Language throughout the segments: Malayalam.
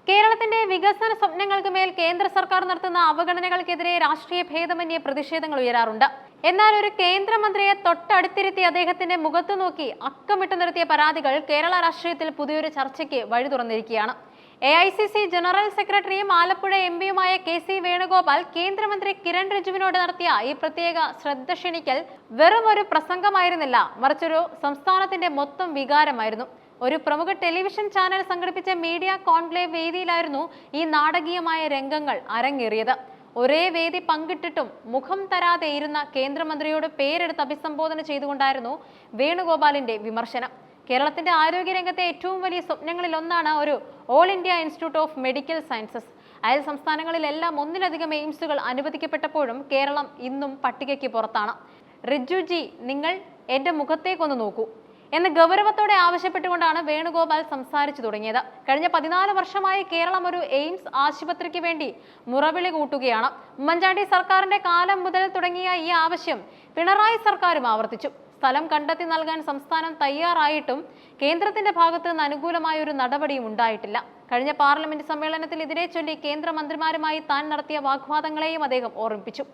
കേരളത്തിന്റെ വികസന സ്വപ്നങ്ങൾക്ക് മേൽ കേന്ദ്ര സർക്കാർ നടത്തുന്ന അവഗണനകൾക്കെതിരെ രാഷ്ട്രീയ ഭേദമന്യേ പ്രതിഷേധങ്ങൾ ഉയരാറുണ്ട്. എന്നാൽ ഒരു കേന്ദ്രമന്ത്രിയെ തൊട്ടടുത്തിരുത്തി അദ്ദേഹത്തിന്റെ മുഖത്തു നോക്കി അക്കമിട്ട് നിർത്തിയ പരാതികൾ കേരള രാഷ്ട്രീയത്തിൽ പുതിയൊരു ചർച്ചയ്ക്ക് വഴി തുറന്നിരിക്കുകയാണ്. AICC ജനറൽ സെക്രട്ടറിയും ആലപ്പുഴ MPയുമായ KC വേണുഗോപാൽ കേന്ദ്രമന്ത്രി കിരൺ റിജിജുവിനോട് നടത്തിയ ഈ പ്രത്യേക ശ്രദ്ധ ക്ഷണിക്കൽ വെറും ഒരു പ്രസംഗമായിരുന്നില്ല, മറിച്ചൊരു സംസ്ഥാനത്തിന്റെ മൊത്തം വികാരമായിരുന്നു. ഒരു പ്രമുഖ ടെലിവിഷൻ ചാനൽ സംഘടിപ്പിച്ച മീഡിയ കോൺക്ലേവ് വേദിയിലായിരുന്നു ഈ നാടകീയമായ രംഗങ്ങൾ അരങ്ങേറിയത്. ഒരേ വേദി പങ്കിട്ടിട്ടും മുഖം തരാതെ ഇരുന്ന കേന്ദ്രമന്ത്രിയോട് പേരെടുത്ത് അഭിസംബോധന ചെയ്തുകൊണ്ടായിരുന്നു വേണുഗോപാലിന്റെ വിമർശനം. കേരളത്തിന്റെ ആരോഗ്യരംഗത്തെ ഏറ്റവും വലിയ സ്വപ്നങ്ങളിൽ ഒന്നാണ് ഒരു all India institute of medical sciences. അയൽ സംസ്ഥാനങ്ങളിലെല്ലാം ഒന്നിലധികം എയിംസുകൾ അനുവദിക്കപ്പെട്ടപ്പോഴും കേരളം ഇന്നും പട്ടികയ്ക്ക് പുറത്താണ്. റിജുജി, നിങ്ങൾ എന്റെ മുഖത്തേക്കൊന്ന് നോക്കൂ എന്ന് ഗൗരവത്തോടെ ആവശ്യപ്പെട്ടുകൊണ്ടാണ് വേണുഗോപാൽ സംസാരിച്ചു തുടങ്ങിയത്. കഴിഞ്ഞ 14 വർഷമായി കേരളം ഒരു എയിംസ് ആശുപത്രിക്ക് വേണ്ടി മുറവിളി കൂട്ടുകയാണ്. ഉമ്മൻചാണ്ടി സർക്കാരിന്റെ കാലം മുതൽ തുടങ്ങിയ ഈ ആവശ്യം പിണറായി സർക്കാരും ആവർത്തിച്ചു. സ്ഥലം കണ്ടെത്തി നൽകാൻ സംസ്ഥാനം തയ്യാറായിട്ടും കേന്ദ്രത്തിന്റെ ഭാഗത്ത് നിന്ന് അനുകൂലമായ ഒരു നടപടിയും ഉണ്ടായിട്ടില്ല. കഴിഞ്ഞ പാർലമെന്റ് സമ്മേളനത്തിൽ ഇതിനെ ചൊല്ലി കേന്ദ്രമന്ത്രിമാരുമായി താൻ നടത്തിയ വാഗ്വാദങ്ങളെയും അദ്ദേഹം ഓർമ്മിപ്പിച്ചു.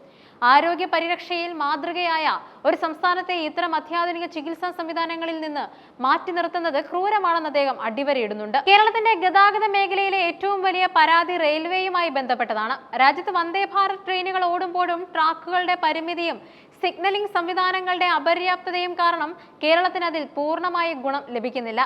ആരോഗ്യ പരിരക്ഷയിൽ മാതൃകയായ ഒരു സംസ്ഥാനത്തെ ഇത്തരം അത്യാധുനിക ചികിത്സാ സംവിധാനങ്ങളിൽ നിന്ന് മാറ്റി നിർത്തുന്നത് ക്രൂരമാണെന്ന് അദ്ദേഹം അടിവരയിടുന്നുണ്ട്. കേരളത്തിന്റെ ഗതാഗത മേഖലയിലെ ഏറ്റവും വലിയ പരാതി റെയിൽവേയുമായി ബന്ധപ്പെട്ടതാണ്. രാജ്യത്ത് വന്ദേ ഭാരത് ട്രെയിനുകൾ ഓടുമ്പോഴും ട്രാക്കുകളുടെ പരിമിതിയും സിഗ്നലിംഗ് സംവിധാനങ്ങളുടെ അപര്യാപ്തതയും കാരണം കേരളത്തിന് അതിൽ പൂർണ്ണമായ ഗുണം ലഭിക്കുന്നില്ല.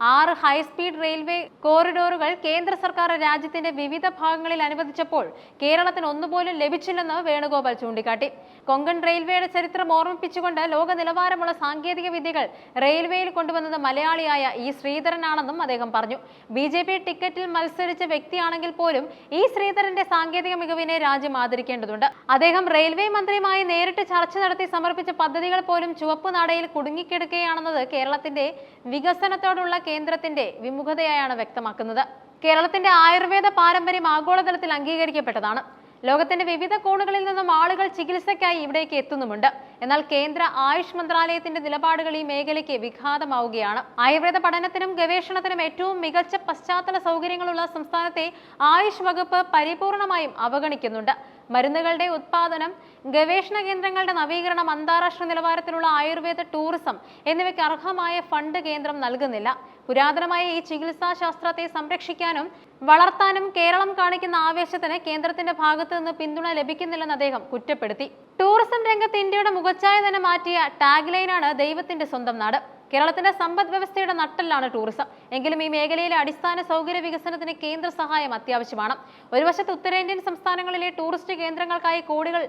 6 ഹൈസ്പീഡ് റെയിൽവേ കോറിഡോറുകൾ കേന്ദ്ര സർക്കാർ രാജ്യത്തിന്റെ വിവിധ ഭാഗങ്ങളിൽ അനുവദിച്ചപ്പോൾ കേരളത്തിന് ഒന്നുപോലും ലഭിച്ചില്ലെന്ന് വേണുഗോപാൽ ചൂണ്ടിക്കാട്ടി. കൊങ്കൺ റെയിൽവേയുടെ ചരിത്രം ഓർമ്മിപ്പിച്ചുകൊണ്ട് ലോക നിലവാരമുള്ള സാങ്കേതിക വിദ്യകൾ റെയിൽവേയിൽ കൊണ്ടുവന്നത് മലയാളിയായ ഈ ശ്രീധരനാണെന്നും അദ്ദേഹം പറഞ്ഞു. BJP ടിക്കറ്റിൽ മത്സരിച്ച വ്യക്തിയാണെങ്കിൽ പോലും ഈ ശ്രീധരന്റെ സാങ്കേതിക മികവിനെ രാജ്യം ആദരിക്കേണ്ടതുണ്ട്. അദ്ദേഹം റെയിൽവേ മന്ത്രിയുമായി നേരിട്ട് ചർച്ച നടത്തി സമർപ്പിച്ച പദ്ധതികൾ പോലും ചുവപ്പ് നാടയിൽ കുടുങ്ങിക്കിടക്കുകയാണെന്നത് കേരളത്തിന്റെ വികസനത്തോടുള്ള കേന്ദ്രത്തിന്റെ വിമുഖതയായാണ് വ്യക്തമാക്കുന്നത്. കേരളത്തിന്റെ ആയുർവേദ പാരമ്പര്യം ആഗോളതലത്തിൽ അംഗീകരിക്കപ്പെട്ടതാണ്. ലോകത്തിന്റെ വിവിധ കോണുകളിൽ നിന്നും ആളുകൾ ചികിത്സയ്ക്കായി ഇവിടേക്ക് എത്തുന്നുമുണ്ട്. എന്നാൽ കേന്ദ്ര ആയുഷ് മന്ത്രാലയത്തിന്റെ നിലപാടുകൾ ഈ മേഖലയ്ക്ക് വിഘാതമാവുകയാണ്. ആയുർവേദ പഠനത്തിനും ഗവേഷണത്തിനും ഏറ്റവും മികച്ച പശ്ചാത്തല സൗകര്യങ്ങളുള്ള സംസ്ഥാനത്തെ ആയുഷ് വകുപ്പ് പരിപൂർണമായും അവഗണിക്കുന്നുണ്ട്. മരുന്നുകളുടെ ഉത്പാദനം, ഗവേഷണ കേന്ദ്രങ്ങളുടെ നവീകരണം, അന്താരാഷ്ട്ര നിലവാരത്തിലുള്ള ആയുർവേദ ടൂറിസം എന്നിവയ്ക്ക് അർഹമായ ഫണ്ട് കേന്ദ്രം നൽകുന്നില്ല. പുരാതനമായ ഈ ചികിത്സാ ശാസ്ത്രത്തെ സംരക്ഷിക്കാനും വളർത്താനും കേരളം കാണിക്കുന്ന ആവേശത്തിന് കേന്ദ്രത്തിന്റെ ഭാഗത്ത് നിന്ന് പിന്തുണ ലഭിക്കുന്നില്ലെന്ന് അദ്ദേഹം കുറ്റപ്പെടുത്തി. ടൂറിസം രംഗത്ത് ഇന്ത്യയുടെ മുഖച്ഛായ തന്നെ മാറ്റിയ ടാഗ് ലൈനാണ് ദൈവത്തിന്റെ സ്വന്തം നാട്. കേരളത്തിന്റെ സമ്പദ് വ്യവസ്ഥയുടെ നട്ടെല്ലാണ് ടൂറിസം. എങ്കിലും ഈ മേഖലയിലെ അടിസ്ഥാന സൗകര്യ വികസനത്തിന് കേന്ദ്ര സഹായം അത്യാവശ്യമാണ്. ഒരു വശത്ത് ഉത്തരേന്ത്യൻ സംസ്ഥാനങ്ങളിലെ ടൂറിസ്റ്റ് കേന്ദ്രങ്ങൾക്കായി കോടികൾ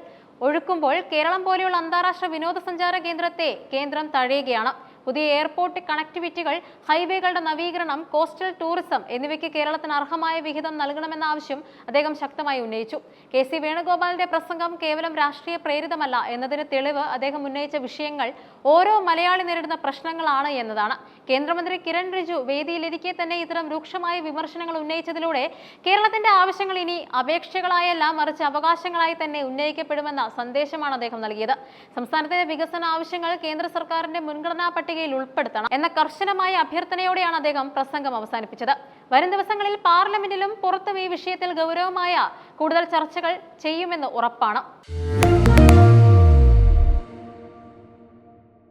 ഒഴുക്കുമ്പോൾ കേരളം പോലെയുള്ള അന്താരാഷ്ട്ര വിനോദസഞ്ചാര കേന്ദ്രത്തെ കേന്ദ്രം തഴയുകയാണ്. പുതിയ എയർപോർട്ട് കണക്ടിവിറ്റികൾ, ഹൈവേകളുടെ നവീകരണം, കോസ്റ്റൽ ടൂറിസം എന്നിവയ്ക്ക് കേരളത്തിന് അർഹമായ വിഹിതം നൽകണമെന്ന ആവശ്യം അദ്ദേഹം ശക്തമായി ഉന്നയിച്ചു. KC വേണുഗോപാലിന്റെ പ്രസംഗം കേവലം രാഷ്ട്രീയ പ്രേരിതമല്ല എന്നതിന് തെളിവ് അദ്ദേഹം ഉന്നയിച്ച വിഷയങ്ങൾ ഓരോ മലയാളി നേരിടുന്ന പ്രശ്നങ്ങളാണ് എന്നതാണ്. കേന്ദ്രമന്ത്രി കിരൺ റിജിജു വേദിയിലിരിക്കെ തന്നെ ഇത്തരം രൂക്ഷമായ വിമർശനങ്ങൾ ഉന്നയിച്ചതിലൂടെ കേരളത്തിന്റെ ആവശ്യങ്ങൾ ഇനി അപേക്ഷകളായല്ല, മറിച്ച് അവകാശങ്ങളായി തന്നെ ഉന്നയിക്കപ്പെടുമെന്ന സന്ദേശമാണ് അദ്ദേഹം നൽകിയത്. സംസ്ഥാനത്തിന്റെ വികസന ആവശ്യങ്ങൾ കേന്ദ്ര സർക്കാരിന്റെ മുൻഗണനാ പട്ടികയിൽ ഉൾപ്പെടുത്തണം എന്ന കർശനമായ അഭ്യർത്ഥനയോടെയാണ് അദ്ദേഹം പ്രസംഗം അവസാനിപ്പിച്ചത്. വരും ദിവസങ്ങളിൽ പാർലമെന്റിലും പുറത്തും ഈ വിഷയത്തിൽ ഗൗരവമായ കൂടുതൽ ചർച്ചകൾ ചെയ്യുമെന്ന് ഉറപ്പാണ്.